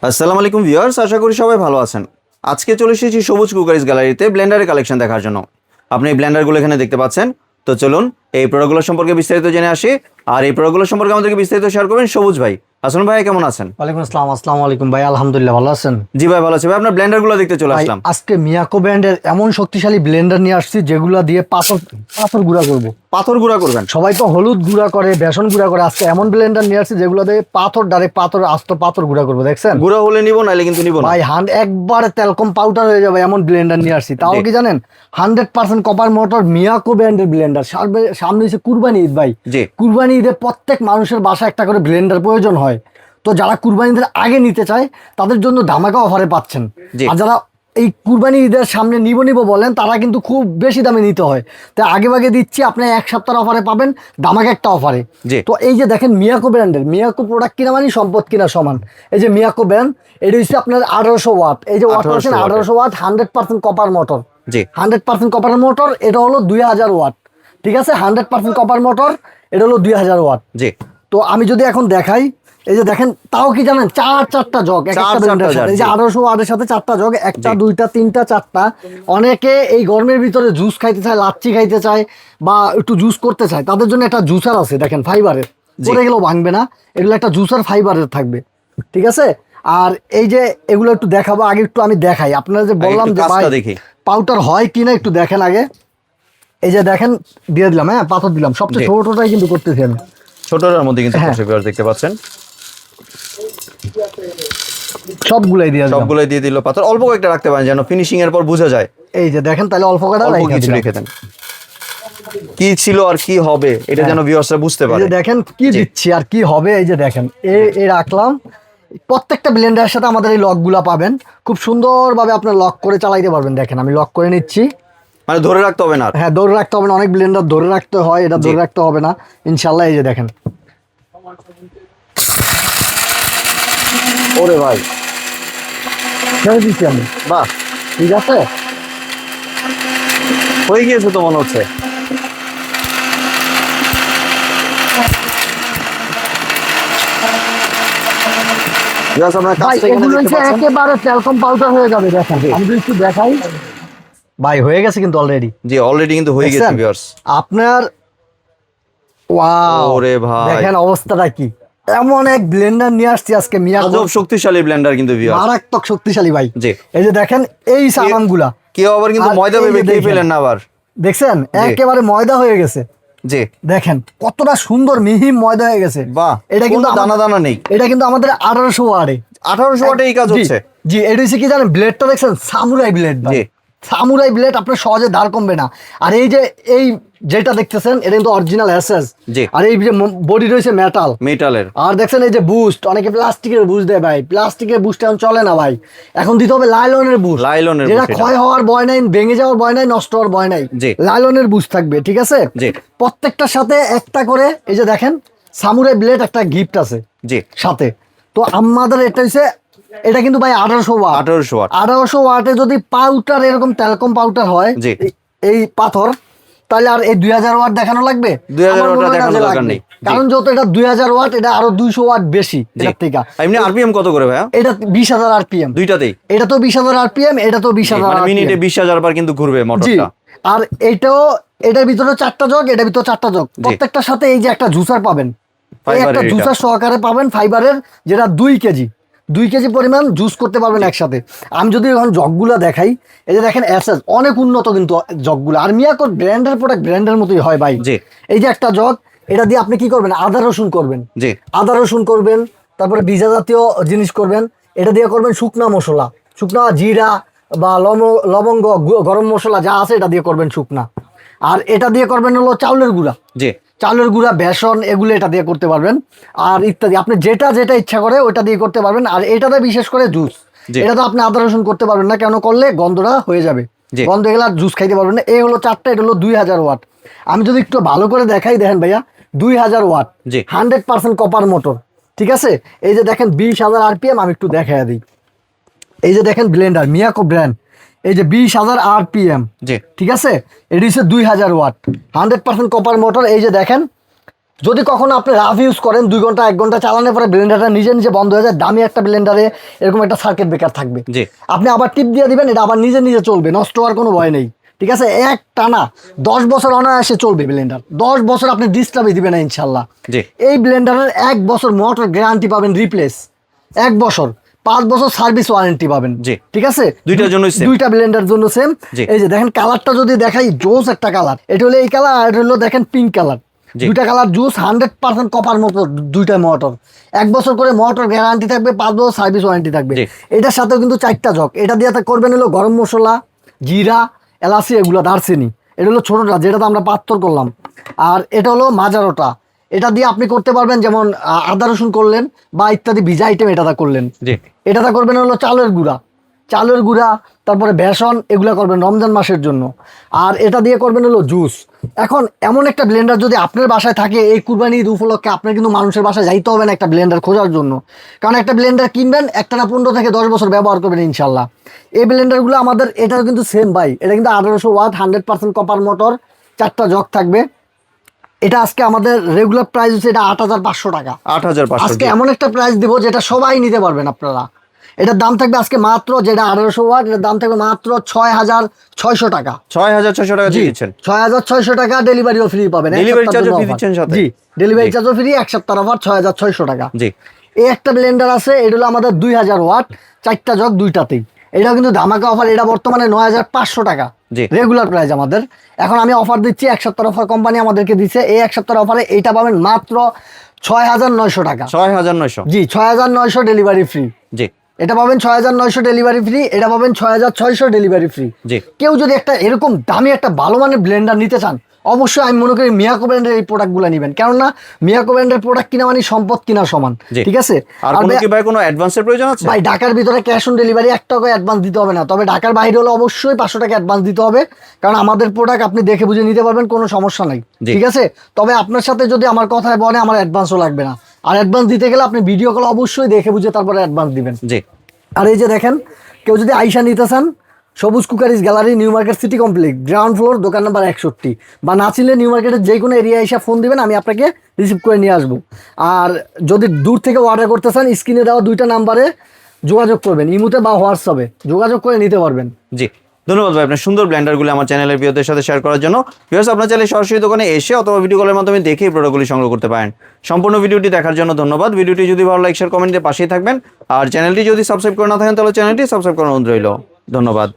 আসসালামু আলাইকুম ভিউয়ার্স, আশা করি সবাই ভালো আছেন। আজকে চলে এসেছি সবুজ কুকারিজ গ্যালারিতে ব্লেন্ডারের কালেকশন দেখার জন্য। আপনি এই ব্লেন্ডারগুলো এখানে দেখতে পাচ্ছেন। তো চলুন এই প্রোডাক্টগুলো সম্পর্কে বিস্তারিত জেনে আসি। আর এই প্রোডাক্টগুলো সম্পর্কে আমাদেরকে বিস্তারিত শেয়ার করবেন সবুজ ভাই। আসুন ভাই, কেমন আছেন? ওয়ালাইকুম আসসালাম। আসসালামু আলাইকুম ভাই, আলহামদুলিল্লাহ ভালো আছেন? জি ভাই, ভালো আছি ভাই। আপনার ব্লেন্ডারগুলো দেখতে চলে ভাই আসলাম। আজকে মিয়াকো ব্র্যান্ডের এমন শক্তিশালী ব্লেন্ডার নিয়ে আসছি যেগুলো দিয়ে পাথর পাথর গুঁড়া করবো। পাথর গুঁড়া করবেন? সবাই তো হলুদ গুঁড়া করে, বেসন গুঁড়া করে, আজকে এমন ব্লেন্ডার নিয়ে আসছি যেগুলো দিয়ে পাথর ডাইরেক্ট পাথর আস্ত পাথর গুঁড়া করবো। দেখছেন গুঁড়া হলে নিব, নাইলে কিন্তু নিব না ভাই। একবারে তেলকম পাউডার হয়ে যাবে এমন ব্লেন্ডার নিয়ে আসছি। তাও কি জানেন, 100% কপার মোটর মিয়াকো ব্র্যান্ডের ব্লেন্ডার। সামনে হচ্ছে কুরবানি ঈদ ভাই। জি। কুরবানি ঈদে প্রত্যেক মানুষের বাসায় একটা করে ব্লেন্ডার প্রয়োজন হয়। তো যারা কুরবানি ঈদের আগে নিতে চায় তাদের জন্য ধামাকা অফারে পাচ্ছেন। জি। আর যারা এই কুরবানি ঈদের সামনে নিব বলেন, তারা কিন্তু খুব বেশি দামে নিতে হয়। তাই আগে ভাগে দিচ্ছি, আপনি এক সপ্তাহের অফারে পাবেন ধামাকা একটা অফারে। জি। তো এই যে দেখেন মিয়াকো ব্র্যান্ডের, মিয়াকো প্রোডাক্ট কিনা মানে সম্পদ কিনা সমান। এই যে মিয়াকো ব্র্যান্ড, এটা হচ্ছে আপনার 1800 ওয়াট। এই যে ওয়াট পাচ্ছেন 1800 ওয়াট, 100% কপার মোটর। জি। 100% কপার মোটর, এটা হলো 2000 ওয়াট। ঠিক আছে, 100% কপার মোটর, এটা হলো 2000 ওয়াট। জি। তো আমি যদি এখন দেখাই, এই যে দেখেন, তাও কি জানেন, চারটা জগ একটা ব্লেন্ডারের সাথে। এই যে 1800 ওয়াটের সাথে 4টা জগ, একটা দুইটা তিনটা চারটা। অনেকে এই গরমের ভিতরে জুস খাইতে চায়, লাচ্ছি খাইতে চায়, বা একটু জুস করতে চায়, তাদের জন্য একটা জুসার আছে দেখেন, ফাইবারের। পড়ে গেলেও ভাঙবে না, এগুলো একটা জুসার ফাইবারের থাকবে। ঠিক আছে। আর এই যে এগুলো একটু দেখাবো, আগে একটু আমি দেখাই আপনারা, যে বললাম যে ভাই পাউডার হয় কিনা একটু দেখেন আগে। এই যে দেখেন, দিয়ে দিলাম, হ্যাঁ পাথর দিলাম, সবচেয়ে ছোটটাই কিন্তু করতেছি আমি। ছোটটার মধ্যে কিন্তু দেখতে পাচ্ছেন সবগুলাই দিয়ে দিল পাথর। অল্প কয়েকটা রাখতে পারেন যেন ফিনিশিং এর পর বোঝা যায়। এই যে দেখেন, তাহলে অল্প কটা কিছু রেখে দেন, কি ছিল আর কি হবে এটা যেন ভিউয়ার্সরা বুঝতে পারে। এই যে দেখেন কি দিচ্ছি আর কি হবে। এই যে দেখেন, এই রাখলাম। প্রত্যেকটা ব্লেন্ডারের সাথে আমাদের এই লকগুলা পাবেন, খুব সুন্দরভাবে আপনার লক করে চালাইতে পারবেন। দেখেন আমি লক করে নিচ্ছি, মানে ধরে রাখতে হবে না। হ্যাঁ ধরে রাখতে হবে না, অনেক ব্লেন্ডার ধরে রাখতে হয়, এটা ধরে রাখতে হবে না ইনশাল্লাহ। এই যে দেখেন, ওরে ভাই ছেড়ে দিচ্ছি আমি। বাহ, ঠিক আছে, হয়ে গিয়েছে তো মনে হচ্ছে। একেবারে টেলকম পাউডার হয়ে যাবে। দেখেন আমি যদি একটু দেখাই ভাই, হয়ে গেছে কিন্তু অলরেডি। জি, অলরেডি কিন্তু হয়ে গেছে ভিউয়ার্স আপনার। ওয়াও, ওরে ভাই দেখেন অবস্থাটা কি। এমন এক ব্লেন্ডার নিয়ে আসছি আজকে মিয়াকো, শক্তিশালী ব্লেন্ডার কিন্তু ভিউয়ার্স, মারাত্মক শক্তিশালী ভাই। জি। এই যে দেখেন এই সামানগুলা, কেউ আবার কিন্তু ময়দা ভেবে খেয়ে ফেলেন না আবার। দেখছেন একেবারে ময়দা হয়ে গেছে। জি, দেখেন কতটা সুন্দর মিহি ময়দা হয়ে গেছে। বাহ, এটা কিন্তু দানা দানা নেই। এটা কিন্তু আমাদের 1800 ওয়াটে। 1800 ওয়াটে এই কাজ হচ্ছে। জি, এটা হচ্ছে কি জানেন, ব্লেডটা দেখছেন, সামুরাই ব্লেড ভাই। সামুরাই ব্লেড, আপনার সহজে ধার কমবে না। আর এই যে এই যেটা দেখতেছেন, এটা কিন্তু অরিজিনাল এসএস। আর এই যে বডি রয়েছে মেটালের। আর দেখছেন এই যে বুস্ট, অনেকে প্লাস্টিকের বুস্ট দেয় ভাই, প্লাস্টিকের বুস্ট এখন চলে না ভাই, এখন দিতে হবে লাইলনের বুস্ট। যেটা ক্ষয় হওয়ার ভয় নাই, ভেঙে যাওয়ার ভয় নাই, নষ্ট হওয়ার ভয় নাই, লাইলনের বুস্ট থাকবে। ঠিক আছে, প্রত্যেকটার সাথে একটা করে এই যে দেখেন সামুরাই ব্লেড একটা গিফট আছে সাথে। তো আমাদের এটা হচ্ছে, এটা কিন্তু ভাই 1800 ওয়াট। 1800 ওয়াটে যদি পাউডার এরকম টেলকম পাউডার হয়, এই পাথর, তাহলে আর এই 2000 ওয়াট দেখানো লাগবে? 2000 ওয়াট দেখানোর দরকার নেই, কারণ যত এটা 2000 ওয়াট, এটা আরো 200 ওয়াট বেশি এর থেকে। এমনি আরপিএম কত করে ভাইয়া? এটা 20000 আরপিএম দুইটাতেই। এটা তো 20000 আরপিএম, এটা তো 20000 মানে মিনিটে 20000 বার কিন্তু ঘুরবে মোটরটা। আর এটাও, এটার ভিতরে 4টা জগ, এটার ভিতরে 4টা জগ, প্রত্যেকটার সাথে এই যে একটা জুসার পাবেন, এই একটা জুসার সহকারে পাবেন ফাইবারের, যেটা 2 কেজি পরিমাণ জুস করতে পারবেন একসাথে। আমি যদি এখন জগগুলা দেখাই, এই যে দেখেন এসএস, অনেক উন্নত কিন্তু জগগুলো। আর মিয়াকো ব্র্যান্ডের প্রোডাক্ট ব্র্যান্ডের মতোই হয় ভাই। এই যে একটা জগ, এটা দিয়ে আপনি কি করবেন, আদা রসুন করবেন, তারপরে বীজা জাতীয় জিনিস করবেন। এটা দিয়ে করবেন শুকনা মশলা, শুকনা জিরা বা লবঙ্গ, গরম মশলা যা আছে এটা দিয়ে করবেন শুকনা। আর এটা দিয়ে করবেন হলো চাউলের গুঁড়া, বেসন, এগুলো এটা দিয়ে করতে পারবেন। আর ইত্যাদি, আপনি যেটা ইচ্ছা করে ওটা দিয়ে করতে পারবেন। আর এটাতে বিশেষ করে জুস, এটা তো আপনি আদা রসুন করতে পারবেন না, কেন করলে গন্ধটা হয়ে যাবে, গন্ধ গেলে আর জুস খাইতে পারবেন না। এই হলো 4টা, এটা হলো 2000 ওয়াট। আমি যদি একটু ভালো করে দেখাই, দেখেন ভাইয়া 2000 ওয়াট, 100% কপার মোটর। ঠিক আছে, এই যে দেখেন 20000 আরপিএম। আমি একটু দেখাই দিই, এই যে দেখেন ব্লেন্ডার মিয়াকো ব্র্যান্ড, এই যে 20000 আরপিএম। ঠিক আছে, এটি হচ্ছে 2000 ওয়াট, 100% কপার মোটর। এই যে দেখেন যদি কখনো আপনি রাফ ইউজ করেন 2 ঘন্টা 1 ঘন্টা চালানোর পরে ব্লেন্ডারটা নিজে নিজে বন্ধ হয়ে যায়, দামি একটা ব্লেন্ডারে এরকম একটা সার্কিট ব্রেকার থাকবে, জি আপনি আবার টিপ দিয়ে দিবেন, এটা আবার নিজে নিজে চলবে, নষ্ট হওয়ার কোনো ভয় নেই। ঠিক আছে, এক টানা 10 বছর অনায়াসে চলবে ব্লেন্ডার, 10 বছর আপনি ডিস্টার্বই দিবেন না ইনশাল্লাহ। জি এই ব্লেন্ডারের 1 বছর মোটর গ্যারান্টি পাবেন রিপ্লেস, 1 বছর, 5 বছর সার্ভিস ওয়ারেন্টি পাবেন। জি। ঠিক আছে, দুইটার জন্যই same। দুইটা ব্লেন্ডার জন্য সেম। জি। এই যে দেখেন কালারটা যদি দেখাই, জোস একটা কালার, এটা হলো এই কালার, আর এটা হলো দেখেন পিঙ্ক কালার, জি। দুইটা কালার জুস, 100% কপার মোটর, দুইটা মোটর, 1 বছর করে মোটর গ্যারান্টি থাকবে, 5 বছর সার্ভিস ওয়ারেন্টি থাকবে। জি। এটার সাথেও কিন্তু 4টা জগ, এটা দিয়ে করবেন হলো গরম মশলা, জিরা, এলাচি, এগুলো দারচিনি, এটা হলো ছোটটা যেটা তো আমরা পাত্তর করলাম, আর এটা হলো মাজারোটা, এটা দিয়ে আপনি করতে পারবেন যেমন আদা রসুন করলেন বা ইত্যাদি ভিজা আইটেম এটাতে করলেন। জি এটাতে করবেন হলো চালের গুঁড়া, তারপরে বেসন, এগুলা করবেন রমজান মাসের জন্য। আর এটা দিয়ে করবেন হলো জুস। এখন এমন একটা ব্লেন্ডার যদি আপনার বাসায় থাকে, এই কুরবানি ঈদ উপলক্ষে আপনার কিন্তু মানুষের বাসায় যাইতে হবে না একটা ব্লেন্ডার খোঁজার জন্য, কারণ একটা ব্লেন্ডার কিনবেন, একটা না 15 থেকে 10 বছর ব্যবহার করবেন ইনশাল্লাহ। এই ব্লেন্ডারগুলো আমাদের, এটাও কিন্তু সেম ভাই, এটা কিন্তু 1800 ওয়াট 100% কপার মোটর, 4টা জগ থাকবে। এটা আজকে আমাদের রেগুলার প্রাইস হচ্ছে এটা 8500 টাকা। 8500। আজকে এমন একটা প্রাইস দিব যেটা সবাই নিতে পারবেন আপনারা। এটার দাম থাকবে আজকে মাত্র, যেটা 1800 ওয়াট, এটার দাম থাকবে মাত্র 6600 টাকা। 6600 টাকা দিয়ে দিচ্ছেন। 6600 টাকা, ডেলিভারিও ফ্রি পাবেন। ডেলিভারি চার্জও ফ্রি দিচ্ছেন সাথে। জি, ডেলিভারি চার্জও ফ্রি, এক সপ্তাহের অফার 6600 টাকা। জি এই একটা ব্লেন্ডার আছে, এটা হলো আমাদের 2000 ওয়াট, 4টা জগ, দুইটাতেই। এটাও কিন্তু ধামাকা অফার, এটা বর্তমানে 9500 টাকা জি। রেগুলার প্রাইস আমাদের। এখন আমি অফার দিচ্ছি, এক সপ্তাহের অফার কোম্পানি আমাদেরকে দিচ্ছে, এই এক সপ্তাহের অফারে এইটা পাবেন মাত্র 6900 টাকা। 6900। জি, 6900 ডেলিভারি ফ্রি। জি এটা পাবেন 6900 ডেলিভারি ফ্রি, এটা পাবেন 6600 ডেলিভারি ফ্রি। জি কেউ যদি একটা এরকম দামি একটা ভালো মানের ব্লেন্ডার নিতে চান, অবশ্যই আমি মনে করি মিয়াকো ব্র্যান্ডের এই প্রোডাক্টগুলো নেবেন, কেননা মিয়াকো ব্র্যান্ডের প্রোডাক্ট কিনা মানে সম্পদ কিনা সমান। জি। ঠিক আছে, আর কোনো কি ভাই কোনো অ্যাডভান্সের প্রয়োজন আছে? ভাই ঢাকার ভিতরে ক্যাশ অন ডেলিভারি 1 টাকা অ্যাডভান্স দিতে হবে না, তবে ঢাকার বাইরে হলে অবশ্যই 500 টাকা অ্যাডভান্স দিতে হবে, কারণ আমাদের প্রোডাক্ট আপনি দেখে বুঝে নিতে পারবেন, কোনো সমস্যা নাই। জি। ঠিক আছে, তবে আপনার সাথে যদি আমার কথায় বলে, আমার অ্যাডভান্সও লাগবে না, আর অ্যাডভান্স দিতে গেলে আপনি ভিডিও কল অবশ্যই দেখে বুঝে তারপরে অ্যাডভান্স দিবেন। জি আর এই যে দেখেন, কেউ যদি আইসা নিতে চান, সবুজ cookeries gallery, new market city complex, ground floor, দোকান নাম্বার 61। বা না চিনলে নিউ মার্কেটের যে কোনো এরিয়া এসে ফোন দিবেন, আমি আপনাকে রিসিভ করে নিয়ে আসবো। আর যদি দূর থেকে অর্ডার করতে চান, স্ক্রিনে দেওয়া 2টা নাম্বারে যোগাযোগ করবেন, ইমুতে বা হোয়াটসঅ্যাপে যোগাযোগ করে নিতে পারবেন। জি ধন্যবাদ ভাই আপনার সুন্দর ব্লেন্ডারগুলো আমার চ্যানেলের ভিউয়ারদের সাথে শেয়ার করার জন্য। ভিউয়ার্স, আপনার চাইলে সরাসরি দোকানে এসে অথবা ভিডিও কলের মাধ্যমে দেখে এই প্রোডাক্টগুলি সংগ্রহ করতে পারেন। সম্পূর্ণ ভিডিওটি দেখার জন্য ধন্যবাদ। ভিডিওটি যদি ভালো লাইক শেয়ার কমেন্টের পাশেই থাকবেন, আর চ্যানেলটি যদি সাবস্ক্রাইব করে না থাকেন তাহলে চ্যানেলটি সাবস্ক্রাইব করার অনুরোধ রইল। ধন্যবাদ।